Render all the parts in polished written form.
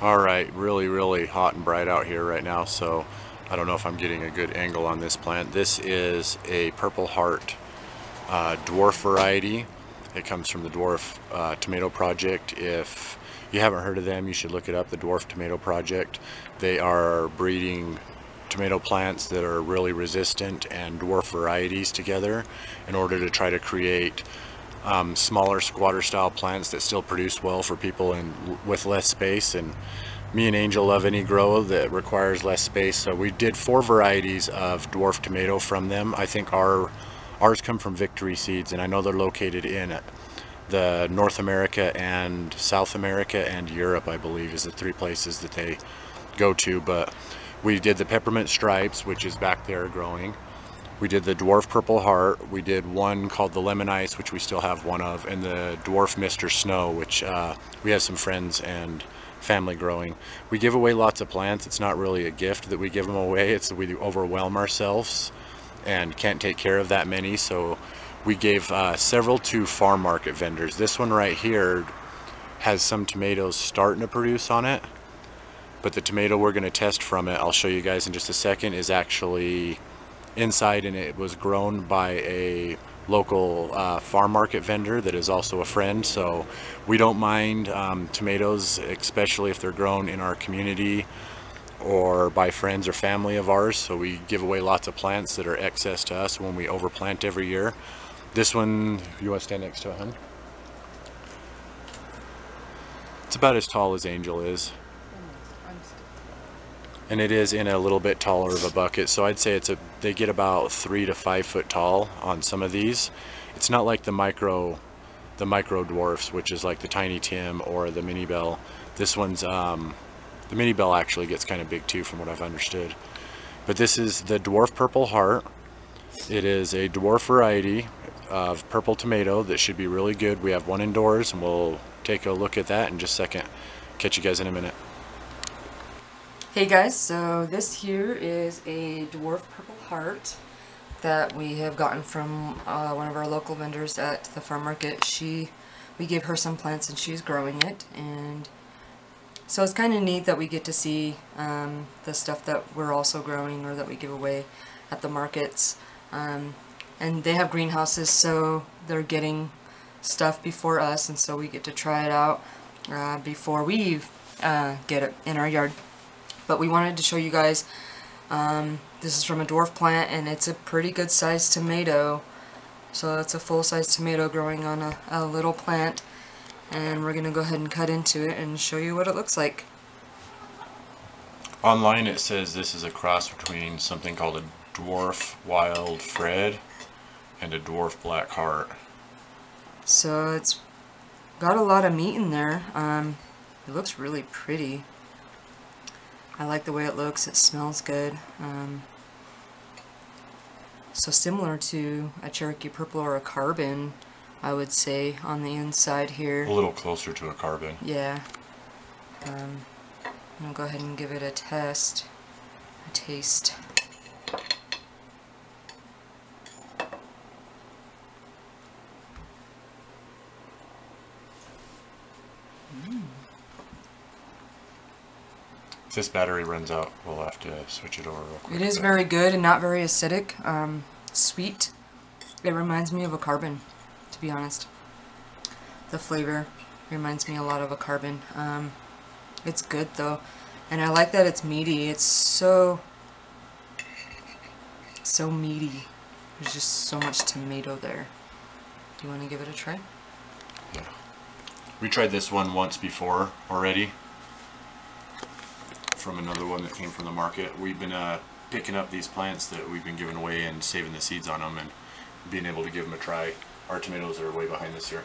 Alright, really hot and bright out here right now, so I don't know if I'm getting a good angle on this plant. This is a Purple Heart dwarf variety. It comes from the Dwarf Tomato Project. If you haven't heard of them, you should look it up, the Dwarf Tomato Project. They are breeding tomato plants that are really resistant and dwarf varieties together in order to try to create smaller squatter style plants that still produce well for people with less space. And me and Angel love any grow that requires less space, so we did 4 varieties of dwarf tomato from them. I think ours come from Victory Seeds, and I know they're located in the North America and South America and Europe, I believe, is the 3 places that they go to. But we did the Peppermint Stripes, which is back there growing. We did the Dwarf Purple Heart. We did one called the Lemon Ice, which we still have one of, and the Dwarf Mr. Snow, which we have some friends and family growing. We give away lots of plants. It's not really a gift that we give them away. It's that we overwhelm ourselves and can't take care of that many. So we gave several to farm market vendors. This one right here has some tomatoes starting to produce on it, but the tomato we're going to test from it, I'll show you guys in just a second, is actually inside, and it was grown by a local farm market vendor that is also a friend. So we don't mind tomatoes, especially if they're grown in our community or by friends or family of ours. So we give away lots of plants that are excess to us when we overplant every year. This one, you want to stand next to it, hun? It's about as tall as Angel is. And it is in a little bit taller of a bucket, so I'd say they get about 3 to 5 foot tall on some of these. It's not like the micro dwarfs, which is like the Tiny Tim or the Mini Bell. This one's the Mini Bell actually gets kind of big too, from what I've understood. But this is the Dwarf Purple Heart. It is a dwarf variety of purple tomato that should be really good. We have one indoors, and we'll take a look at that in just a second. Catch you guys in a minute. Hey guys, so this here is a Dwarf Purple Heart that we have gotten from one of our local vendors at the farm market. We gave her some plants and she's growing it, and so it's kind of neat that we get to see the stuff that we're also growing or that we give away at the markets. And they have greenhouses, so they're getting stuff before us, and so we get to try it out before we get it in our yard. But we wanted to show you guys, this is from a dwarf plant, and it's a pretty good sized tomato. So it's a full-size tomato growing on a little plant, and we're going to go ahead and cut into it and show you what it looks like. Online it says this is a cross between something called a Dwarf Wild Fred and a Dwarf Black Heart. So it's got a lot of meat in there. It looks really pretty. I like the way it looks. It smells good. So similar to a Cherokee Purple or a Carbon, I would say, on the inside here. A little closer to a Carbon. Yeah. I'm going to go ahead and give it a taste. If this battery runs out, we'll have to switch it over real quick. It is very good and not very acidic. Sweet. It reminds me of a Carbon, to be honest. The flavor reminds me a lot of a Carbon. It's good though, and I like that it's meaty. It's so meaty. There's just so much tomato there. Do you want to give it a try? Yeah. We tried this one once before already, from another one that came from the market. We've been picking up these plants that we've been giving away and saving the seeds on them and being able to give them a try. Our tomatoes are way behind this here.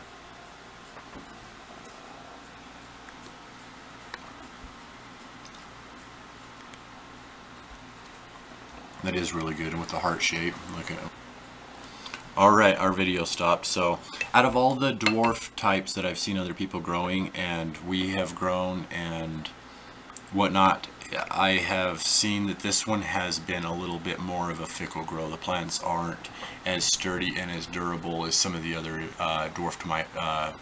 That is really good, and with the heart shape, look at it. Alright, our video stopped. So out of all the dwarf types that I've seen other people growing and we have grown and whatnot, I have seen that this one has been a little bit more of a fickle grow. The plants aren't as sturdy and as durable as some of the other dwarf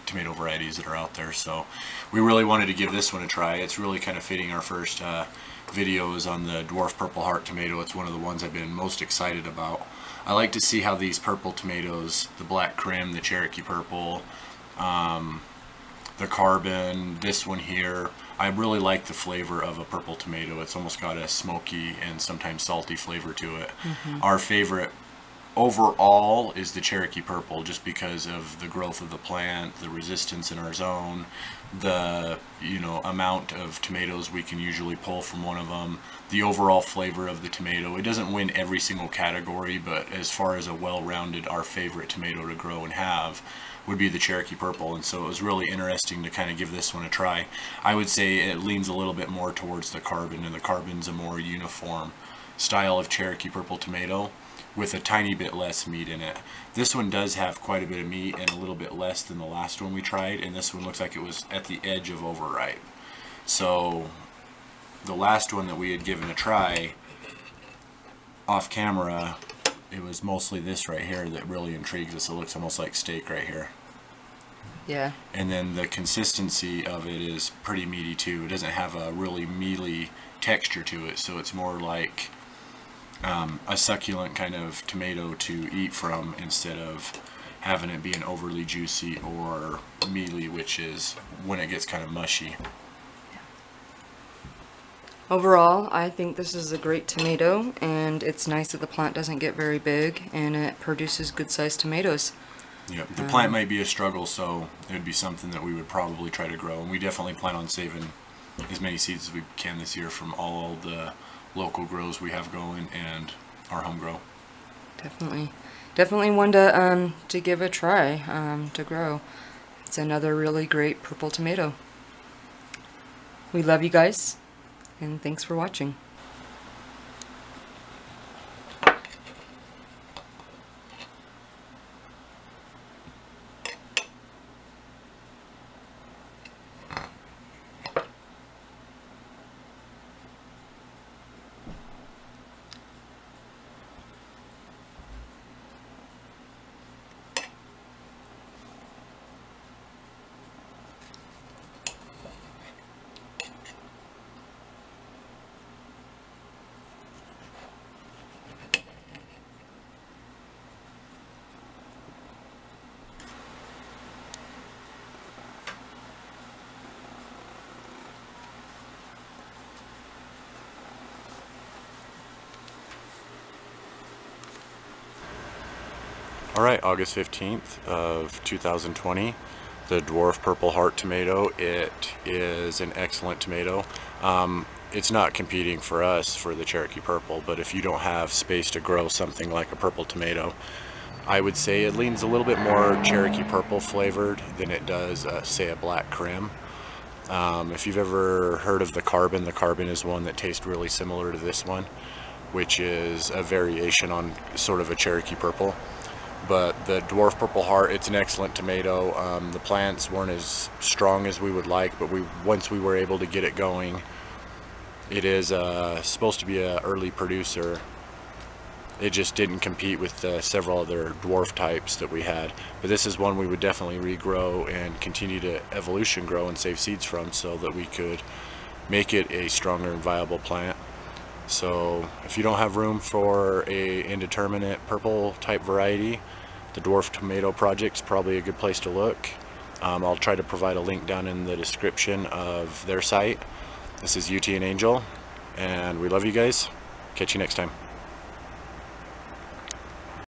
tomato varieties that are out there. So we really wanted to give this one a try. It's really kind of fitting. Our first videos on the dwarf purple heart tomato. It's one of the ones I've been most excited about. I like to see how these purple tomatoes, the black Krim, the Cherokee purple, the carbon, this one here, I really like the flavor of a purple tomato. It's almost got a smoky and sometimes salty flavor to it. Our favorite overall is the Cherokee purple, just because of the growth of the plant, the resistance in our zone, the amount of tomatoes we can usually pull from one of them, the overall flavor of the tomato. It doesn't win every single category, but as far as a well-rounded, our favorite tomato to grow and have would be the Cherokee purple. And so it was really interesting to kind of give this one a try. I would say it leans a little bit more towards the carbon, and the carbon's a more uniform style of Cherokee purple tomato with a tiny bit less meat in it. This one does have quite a bit of meat and a little bit less than the last one we tried, and this one looks like it was at the edge of overripe. So the last one that we had given a try off camera, it was mostly this right here that really intrigues us. It looks almost like steak right here. Yeah. And then the consistency of it is pretty meaty too. It doesn't have a really mealy texture to it, so it's more like a succulent kind of tomato to eat from, instead of having it being overly juicy or mealy, which is when it gets kind of mushy. Overall, I think this is a great tomato, and it's nice that the plant doesn't get very big and it produces good-sized tomatoes. Yep, the plant might be a struggle, so it would be something that we would probably try to grow, and we definitely plan on saving as many seeds as we can this year from all the local grows we have going and our home grow. Definitely one to give a try to grow. It's another really great purple tomato. We love you guys, and thanks for watching. Alright, August 15th of 2020, the Dwarf Purple Heart tomato. It is an excellent tomato. It's not competing for us for the Cherokee Purple, but if you don't have space to grow something like a purple tomato, I would say it leans a little bit more Cherokee Purple flavored than it does, say, a black Krim. If you've ever heard of the carbon is one that tastes really similar to this one, which is a variation on sort of a Cherokee Purple. But the Dwarf Purple Heart, it's an excellent tomato. The plants weren't as strong as we would like, but once we were able to get it going, it is supposed to be an early producer. It just didn't compete with several other dwarf types that we had. But this is one we would definitely regrow and continue to evolution grow and save seeds from, so that we could make it a stronger and viable plant. So if you don't have room for a indeterminate purple type variety, the Dwarf Tomato Project's probably a good place to look. I'll try to provide a link down in the description of their site. This is UT and Angel, and we love you guys. Catch you next time.